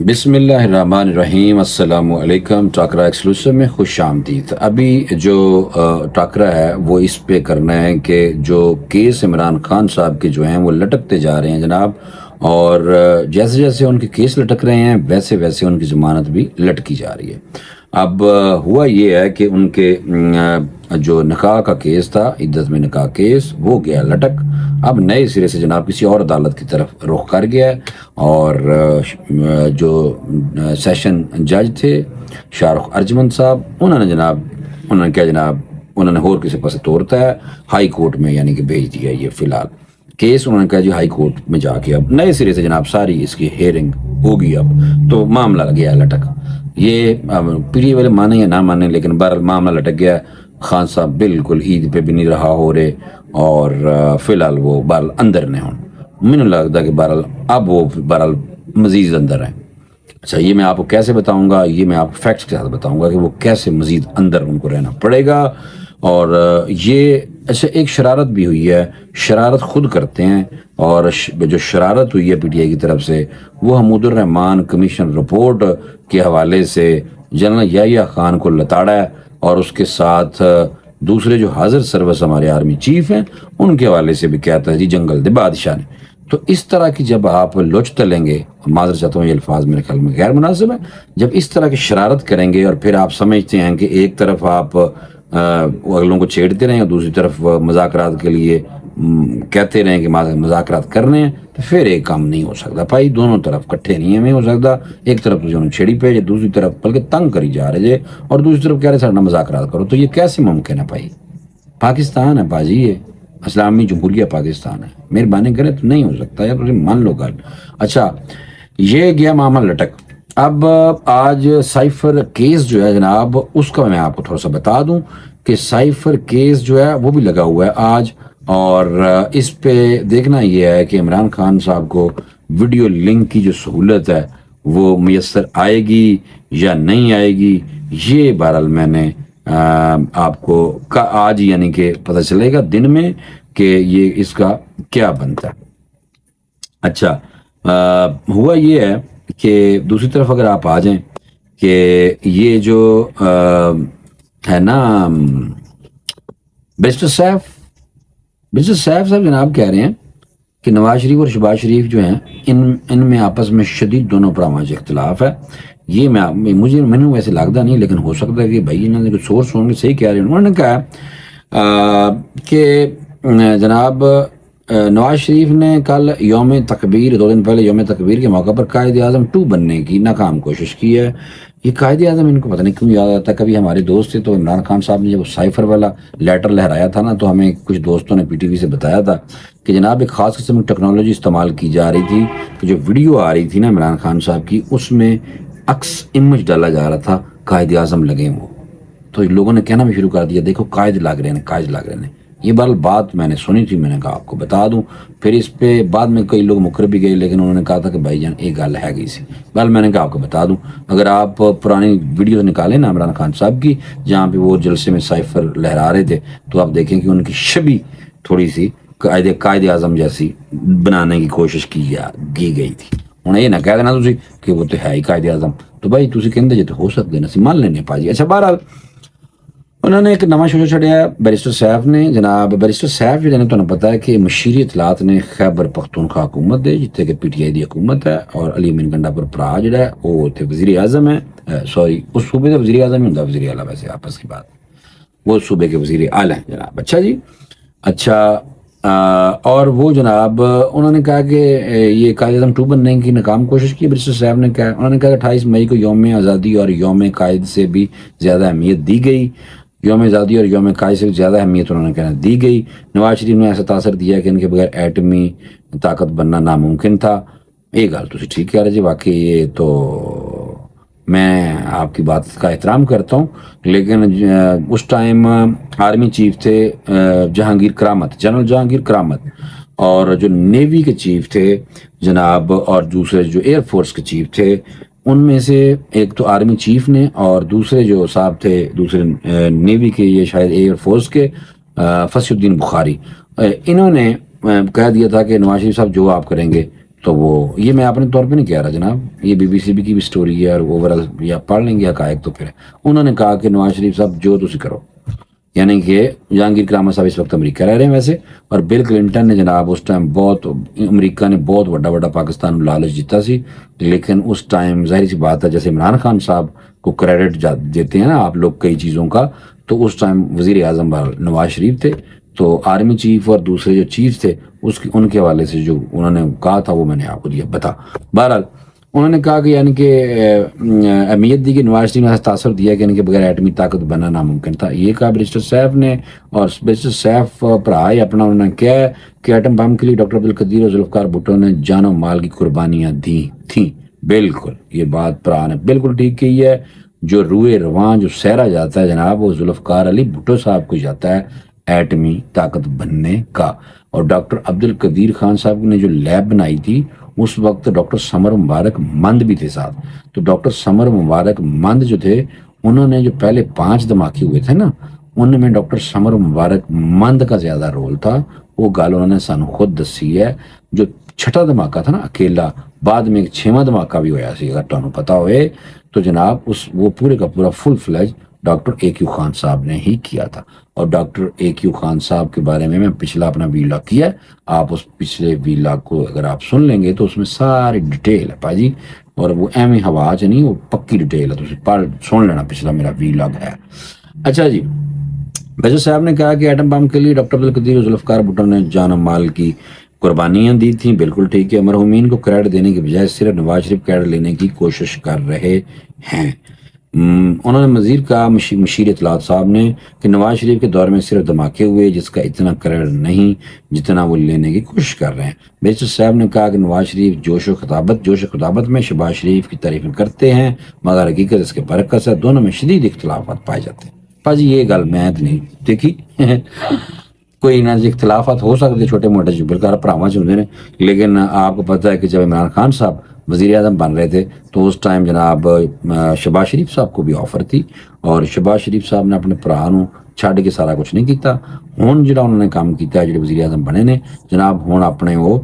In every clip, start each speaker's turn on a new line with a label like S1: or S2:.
S1: بسم اللہ الرحمن الرحیم، السلام علیکم۔ ٹاکرا ایکسکلوسیو میں خوش آمدید۔ ابھی جو ٹاکرا ہے وہ اس پہ کرنا ہے کہ جو کیس عمران خان صاحب کے جو ہیں وہ لٹکتے جا رہے ہیں جناب، اور جیسے جیسے ان کے کیس لٹک رہے ہیں ویسے ویسے ان کی ضمانت بھی لٹکی جا رہی ہے۔ اب ہوا یہ ہے کہ ان کے جو نکاح کا کیس تھا، عدت میں نکاح کیس، وہ گیا لٹک۔ اب نئے سرے سے جناب کسی اور عدالت کی طرف رخ کر گیا ہے، اور جو سیشن جج تھے شاہ رخ ارجمند صاحب، انہوں نے اور کسی پاس توڑتا ہے ہائی کورٹ میں، یعنی کہ بھیج دیا یہ فی الحال کیس۔ انہوں نے کہا جی ہائی کورٹ میں جا کے اب نئے سرے سے جناب ساری اس کی ہیئرنگ ہوگی، اب تو معاملہ گیا لٹک۔ یہ پی ٹی آئی والے مانے یا نہ مانے، لیکن بہرحال معاملہ لٹک گیا۔ خان صاحب بالکل عید پہ بھی نہیں رہا ہو رہے، اور فی الحال وہ بہرحال اندر نے ہوں۔ مجھے لگتا کہ بہرحال اب وہ بہرحال مزید اندر ہیں۔ اچھا، یہ میں آپ کو کیسے بتاؤں گا، یہ میں آپ کو فیکٹس کے ساتھ بتاؤں گا کہ وہ کیسے مزید اندر ان کو رہنا پڑے گا۔ اور یہ اچھا ایک شرارت بھی ہوئی ہے، شرارت خود کرتے ہیں، اور جو شرارت ہوئی ہے پی ٹی آئی کی طرف سے وہ حمود الرحمان کمیشن رپورٹ کے حوالے سے جنرل یحییٰ خان کو لتاڑا ہے، اور اس کے ساتھ دوسرے جو حاضر سروس ہمارے آرمی چیف ہیں ان کے حوالے سے بھی کہتا ہے جی جنگل دے بادشاہ نے۔ تو اس طرح کی جب آپ لوچ تلیں گے، معذرت چاہتا ہوں یہ الفاظ میرے خیال میں غیر مناسب ہے، جب اس طرح کی شرارت کریں گے اور پھر آپ سمجھتے ہیں کہ ایک طرف آپ اگلوں کو چھیڑتے رہیں اور دوسری طرف مذاکرات کے لیے کہتے رہیں کہ مذاکرات کرنے ہیں، تو پھر ایک کام نہیں ہو سکتا بھائی، دونوں طرف کٹھے نہیں ہو سکتا۔ ایک طرف تو جو چھیڑی پہ دوسری طرف بلکہ تنگ کری جا رہے جے، اور دوسری طرف کہہ رہے سر نہ مذاکرات کرو، تو یہ کیسے ممکن ہے بھائی؟ پاکستان ہے باجی، یہ اسلامی جمہوریہ پاکستان ہے، مہربانی کرے تو نہیں ہو سکتا یا تو مان لو گل۔ اچھا، یہ گیا معاملہ لٹک۔ اب آج سائفر کیس جو ہے جناب، اس کا میں آپ کو تھوڑا سا بتا دوں کہ سائفر کیس جو ہے وہ بھی لگا ہوا ہے آج، اور اس پہ دیکھنا یہ ہے کہ عمران خان صاحب کو ویڈیو لنک کی جو سہولت ہے وہ میسر آئے گی یا نہیں آئے گی، یہ بہرحال میں نے آپ کو آج یعنی کہ پتہ چلے گا دن میں کہ یہ اس کا کیا بنتا ہے۔ اچھا، ہوا یہ ہے کہ دوسری طرف اگر آپ آ جائیں کہ یہ جو ہے نا بیرسٹر صاحب جناب کہہ رہے ہیں کہ نواز شریف اور شہباز شریف جو ہیں ان میں آپس میں شدید دونوں پرامج اختلاف ہے۔ یہ میں نے ویسے لگتا نہیں، لیکن ہو سکتا ہے کہ بھائی انہوں نے کچھ سورس ہوں گے صحیح کہہ رہے ہیں۔ انہوں نے کہا کہ جناب نواز شریف نے کل یوم تکبیر، 2 دن پہلے یوم تکبیر کے موقع پر قائد اعظم 2 بننے کی ناکام کوشش کی ہے۔ یہ قائد اعظم ان کو پتہ نہیں کیوں یاد آتا ہے۔ کبھی ہمارے دوست تھے تو عمران خان صاحب نے جب سائفر والا لیٹر لہرایا تھا نا، تو ہمیں کچھ دوستوں نے پی ٹی وی سے بتایا تھا کہ جناب ایک خاص قسم کی ٹیکنالوجی استعمال کی جا رہی تھی کہ جو ویڈیو آ رہی تھی نا عمران خان صاحب کی، اس میں عکس امیج ڈالا جا رہا تھا قائد اعظم لگے وہ، تو لوگوں نے کہنا بھی شروع کر دیا دیکھو قائد لگ رہے ہیں۔ یہ بہرحال بات میں نے سنی تھی، میں نے کہا آپ کو بتا دوں۔ پھر اس پہ بعد میں کئی لوگ مکر بھی گئے، لیکن انہوں نے کہا تھا کہ بھائی جان ایک گل ہے گئی سی، بہرحال میں نے کہا آپ کو بتا دوں۔ اگر آپ پرانی ویڈیوز نکالیں نا عمران خان صاحب کی، جہاں پہ وہ جلسے میں سائفر لہرا رہے تھے، تو آپ دیکھیں کہ ان کی شبیہ تھوڑی سی قائد اعظم جیسی بنانے کی کوشش کی گئی تھی۔ ہوں یہ نہ کہہ دینا تھی کہ وہ تو ہے ہی قائد اعظم، تو بھائی تھی کہتے جی تو ہو سکتے نا، مان لینے پا جی۔ اچھا، بہرحال انہوں نے ایک نواں شو چڑھیا ہے بیرسٹر صاحب نے۔ جناب بیرسٹر صاحب جو تمہیں پتا ہے کہ مشیری اطلاعات نے خیبر پختونخوا حکومت دے، جتنے کہ پی ٹی آئی دی حکومت ہے، اور علی امین گنڈا پر پرا جڑا ہے وہ اتنے وزیر اعظم ہے، سوری اس صوبے کا وزیر اعظم ہی ہوتا، وزیر اعلیٰ ویسے آپس کی بات، وہ صوبے کے وزیر اعلیٰ ہیں جناب۔ اچھا جی، اچھا، اور وہ جناب انہوں نے کہا کہ یہ قائد اعظم 2 بننے کی ناکام کوشش کی بیرسٹر صاحب نے کہا۔ انہوں نے کہا کہ 28 مئی کو یوم آزادی اور یوم قائد سے بھی زیادہ اہمیت دی گئی، یوم آزادی اور یوم قائد سے بھی زیادہ اہمیت انہوں نے کہنا دی گئی۔ نواز شریف نے ایسا تاثر دیا کہ ان کے بغیر ایٹمی طاقت بننا ناممکن تھا۔ ایک گل تو ٹھیک کہہ رہے جی، واقعی یہ تو میں آپ کی بات کا احترام کرتا ہوں، لیکن اس ٹائم آرمی چیف تھے جہانگیر کرامت، جنرل جہانگیر کرامت، اور جو نیوی کے چیف تھے جناب، اور دوسرے جو ایئر فورس کے چیف تھے، ان میں سے ایک تو آرمی چیف نے، اور دوسرے جو صاحب تھے دوسرے نیوی کے، یہ شاید ایئر فورس کے، فصیح الدین بخاری، انہوں نے کہہ دیا تھا کہ نواز شریف صاحب جو آپ کریں گے تو وہ یہ میں اپنے طور پہ نہیں کہہ رہا جناب، یہ BBC کی بھی سٹوری ہے، اور اوورال یا پڑھ لیں گے حقائق تو پھر انہوں نے کہا کہ نواز شریف صاحب جو تسی کرو، یعنی کہ جہانگیر کرامہ صاحب اس وقت امریکہ رہ رہے ہیں ویسے، اور بل کلنٹن نے جناب اس ٹائم بہت، امریکہ نے بہت بڑا پاکستان میں لالچ جیتا سی، لیکن اس ٹائم ظاہر سی بات ہے جیسے عمران خان صاحب کو کریڈٹ دیتے ہیں نا آپ لوگ کئی چیزوں کا، تو اس ٹائم وزیر اعظم نواز شریف تھے، تو آرمی چیف اور دوسرے جو چیف تھے ان کے حوالے سے جو انہوں نے کہا تھا وہ میں نے آپ کو دیا بتا۔ بہرحال انہوں نے کہا کہ یعنی کہ اہمیت دی کہ نواز شریف نے تاثر دیا کہ یعنی کہ بغیر ایٹمی طاقت بننا ناممکن تھا، یہ کہا بیرسٹر سیف نے، اور بیرسٹر سیف بھرا ہی اپنا انہوں نے کہا کہ ایٹم بم کے لیے ڈاکٹر عبدالقدیر اور ذوالفقار بھٹو نے جان و مال کی قربانیاں دی تھیں۔ بالکل یہ بات بھرا نے بالکل ٹھیک کی ہے، جو روئے رواں جو سہرا جاتا ہے جناب وہ ذوالفقار علی بھٹو صاحب کو جاتا ہے ایٹمی طاقت بننے کا، اور ڈاکٹر عبدالقدیر خان صاحب نے جو لیب بنائی تھی اس وقت ڈاکٹر سمر مبارک مند بھی تھے ساتھ، تو ڈاکٹر سمر مبارک مند جو تھے انہوں نے جو پہلے 5 دھماکے ہوئے تھے نا ان میں ڈاکٹر سمر مبارک مند کا زیادہ رول تھا، وہ گال انہوں نے سانو خود دسی ہے۔ جو 6واں دھماکہ تھا نا اکیلا، بعد میں ایک 6واں دھماکہ بھی ہویا سی اگر تمہیں پتا ہوئے تو جناب وہ پورے کا پورا فل فلیج ڈاکٹر AQ خان صاحب نے ہی کیا تھا، اور ڈاکٹر AQ خان صاحب کے بارے میں پچھلا اپنا ویلاگ کیا ہے، آپ اس پچھلے ویلاگ کو اگر آپ سن لیں گے تو اس میں ساری ڈیٹیل ہے پاجی، اور وہ ایویں ہوا چ نہیں، وہ پکی ڈیٹیل ہے، تو پڑھ سن لینا پچھلا میرا ویلاگ ہے۔ اچھا جی، بیرسٹر صاحب نے کہا کہ ایٹم بم کے لیے ڈاکٹر عبدالقدیر اور ذوالفقار بھٹو نے جان و مال کی قربانیاں دی تھیں، بالکل ٹھیک ہے، مرحومین کو کریڈٹ دینے کے بجائے صرف نواز شریف کریڈٹ لینے کی کوشش کر رہے ہیں۔ انہوں نے مزید کہا مشیر اطلاعات صاحب نے کہ نواز شریف کے دور میں صرف دھماکے ہوئے جس کا اتنا کریڈٹ نہیں جتنا وہ لینے کی کوشش کر رہے ہیں۔ بیرسٹر صاحب نے کہا کہ نواز شریف جوش و خطابت میں شہباز شریف کی تعریف کرتے ہیں مگر حقیقت اس کے برعکس ہے، دونوں میں شدید اختلافات پائے جاتے ہیں۔ پاجی یہ گل میں نہیں دیکھی کوئی نہ اختلافات ہو سکتے چھوٹے موٹے جو بالکل پراواں چ ہوندے نے، لیکن آپ کو پتہ ہے کہ جب عمران خان صاحب وزیر اعظم بن رہے تھے تو اس ٹائم جناب شہباز شریف صاحب کو بھی آفر تھی، اور شہباز شریف صاحب نے اپنے بھرا نوں چھڈ کے سارا کچھ نہیں کیتا، ہن جڑا انہوں نے کام کیتا ہے جڑے وزیر اعظم بنے نے جناب ہن اپنے وہ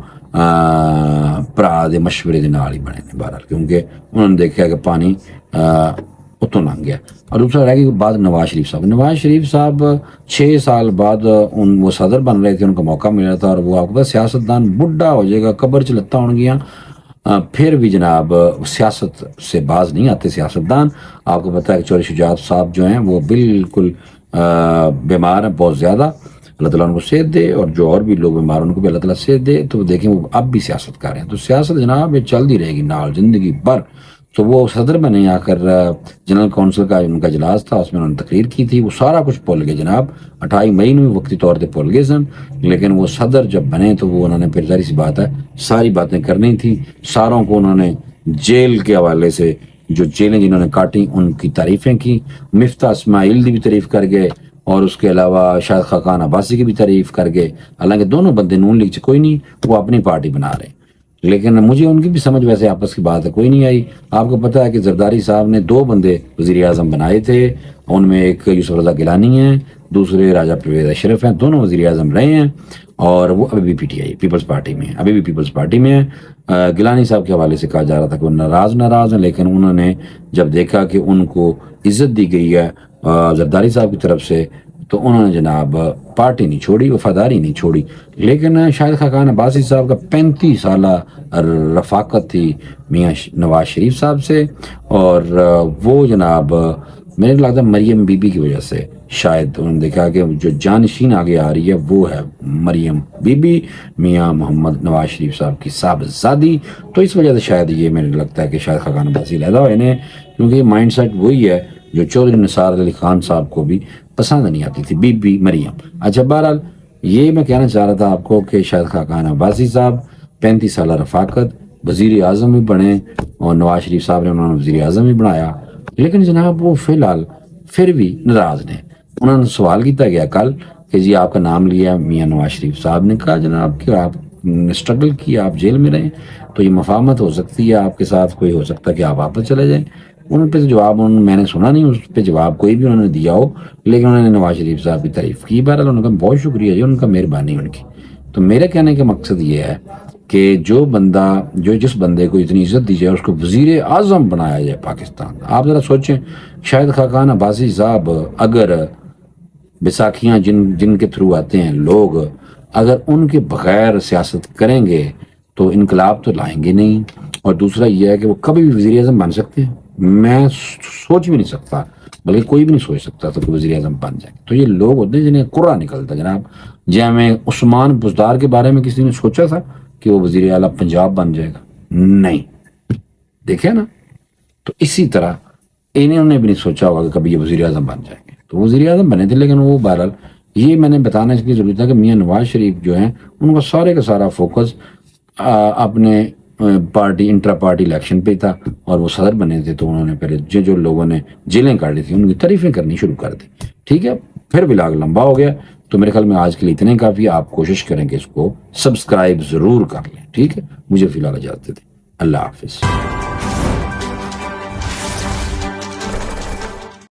S1: بھرا دے مشورے دے نال ہی بنے نے، بہرحال کیونکہ انہوں نے دیکھا کہ پانی اتوں لنگ گیا۔ اور دوسرا رہ گئی بات نواز شریف صاحب 6 سال بعد وہ صدر بن رہے تھے، ان کو موقع ملا تھا، اور وہ آپ کو سیاستدان بڈھا ہو جائے گا، قبر چ لتاں ہون گیاں، پھر بھی جناب سیاست سے باز نہیں آتے سیاستدان۔ آپ کو پتہ ہے کہ چوری شجاعت صاحب جو ہیں وہ بالکل بیمار ہیں بہت زیادہ، اللہ تعالیٰ ان کو صحت دے، اور جو اور بھی لوگ بیمار ان کو بھی اللہ تعالیٰ صحت دے، تو دیکھیں وہ اب بھی سیاست کر رہے ہیں، تو سیاست جناب یہ چلتی رہے گی نال زندگی بھر۔ تو وہ صدر بنے آ کر جنرل کونسل کا ان کا اجلاس تھا، اس میں انہوں نے تقریر کی تھی، وہ سارا کچھ بھول گئے جناب، 28 مئی میں وقتی طور پہ بھول گئے سن، لیکن وہ صدر جب بنے تو وہ انہوں نے پھر ظاہر سی بات ہے ساری باتیں کرنی تھی، ساروں کو انہوں نے جیل کے حوالے سے جو جیلیں جنہوں نے کاٹی ان کی تعریفیں کی، مفتاح اسماعیل کی بھی تعریف کر گئے، اور اس کے علاوہ شاہد خاقان عباسی کی بھی تعریف کر گئے، حالانکہ دونوں بندے نون لیگ سے کوئی نہیں، وہ اپنی پارٹی بنا رہے ہیں، لیکن مجھے ان کی بھی سمجھ ویسے آپس کی بات ہے کوئی نہیں آئی۔ آپ کو پتہ ہے کہ زرداری صاحب نے 2 بندے وزیر اعظم بنائے تھے، ان میں ایک یوسف رضا گیلانی ہیں، دوسرے راجہ پرویز اشرف ہیں، دونوں وزیر اعظم رہے ہیں، اور وہ ابھی بھی PTI پیپلز پارٹی میں ہیں، ابھی بھی پیپلز پارٹی میں ہیں۔ گیلانی صاحب کے حوالے سے کہا جا رہا تھا کہ وہ ناراض ہیں، لیکن انہوں نے جب دیکھا کہ ان کو عزت دی گئی ہے زرداری صاحب کی طرف سے تو انہوں نے جناب پارٹی نہیں چھوڑی، وفاداری نہیں چھوڑی۔ لیکن شاہد خاقان عباسی صاحب کا 35 سالہ رفاقت تھی میاں نواز شریف صاحب سے، اور وہ جناب میرے کو لگتا ہے مریم بی بی کی وجہ سے شاید انہوں نے دیکھا کہ جو جانشین آگے آ رہی ہے وہ ہے مریم بی بی، میاں محمد نواز شریف صاحب کی صاحبزادی، تو اس وجہ سے شاید یہ میرے لگتا ہے کہ شاید خاقان عباسی علیحدہ ہوئے نے، کیونکہ یہ مائنڈ سیٹ وہی ہے جو چودھری نثار علی خان صاحب کو بھی پسند نہیں آتی تھی، بی بی مریم۔ اچھا بہرحال یہ میں کہنا چاہ رہا تھا آپ کو کہ شاید خاقان عباسی صاحب 35 سالہ رفاقت، وزیر اعظم بھی بنے، اور نواز شریف صاحب نے انہوں نے وزیر اعظم بھی بنایا، لیکن جناب وہ فی الحال پھر بھی ناراض نے۔ انہوں نے سوال کیا گیا کل کہ جی آپ کا نام لیا میاں نواز شریف صاحب نے کہا جناب کہ آپ نے اسٹرگل کیا، آپ جیل میں رہے تو یہ مفاہمت ہو سکتی ہے آپ کے ساتھ، کوئی ہو سکتا ہے کہ آپ واپس چلے جائیں۔ ان پہ جواب میں نے سنا نہیں، اس پہ جواب کوئی بھی انہوں نے دیا ہو، لیکن انہوں نے نواز شریف صاحب کی تعریف کی۔ بہرحال انہوں نے کہا بہت شکریہ جی، ان کا مہربانی ان کی۔ تو میرے کہنے کا مقصد یہ ہے کہ جس بندے کو اتنی عزت دی جائے اس کو وزیر اعظم بنایا جائے پاکستان کا۔ آپ ذرا سوچیں، شاہد خاقان عباسی صاحب اگر بیساکھیاں جن کے تھرو آتے ہیں لوگ، اگر ان کے بغیر سیاست کریں گے تو انقلاب تو لائیں گے نہیں، اور دوسرا یہ ہے کہ وہ کبھی بھی وزیر اعظم بن سکتے ہیں، میں سوچ بھی نہیں سکتا، بلکہ کوئی بھی نہیں سوچ سکتا تھا کہ وزیر اعظم بن جائیں گے۔ تو یہ لوگ ہوتے ہیں جنہیں قرا نکلتا ہے جناب۔ جامع عثمان بزدار کے بارے میں کسی نے سوچا تھا کہ وہ وزیر اعلیٰ پنجاب بن جائے گا؟ نہیں، دیکھیں نا۔ تو اسی طرح انہوں نے بھی نہیں سوچا ہوگا کہ کبھی یہ وزیر اعظم بن جائیں گے، تو وزیر اعظم بنے تھے، لیکن وہ بہرحال یہ میں نے بتانا اس کی ضرورت ہے کہ میاں نواز شریف جو ہیں ان کا سارے کا سارا فوکس اپنے پارٹی انٹرا پارٹی الیکشن پہ تھا، اور وہ صدر بنے تھے، تو انہوں نے پہلے جو لوگوں نے جیلیں کاٹی تھیں ان کی تعریفیں کرنی شروع کر دی۔ ٹھیک ہے، پھر ولاگ لمبا ہو گیا، تو میرے خیال میں آج کے لیے اتنے کافی ہے۔ آپ کوشش کریں کہ اس کو سبسکرائب ضرور کر لیں، ٹھیک ہے۔ مجھے فی الحال اجازت دیں، اللہ حافظ۔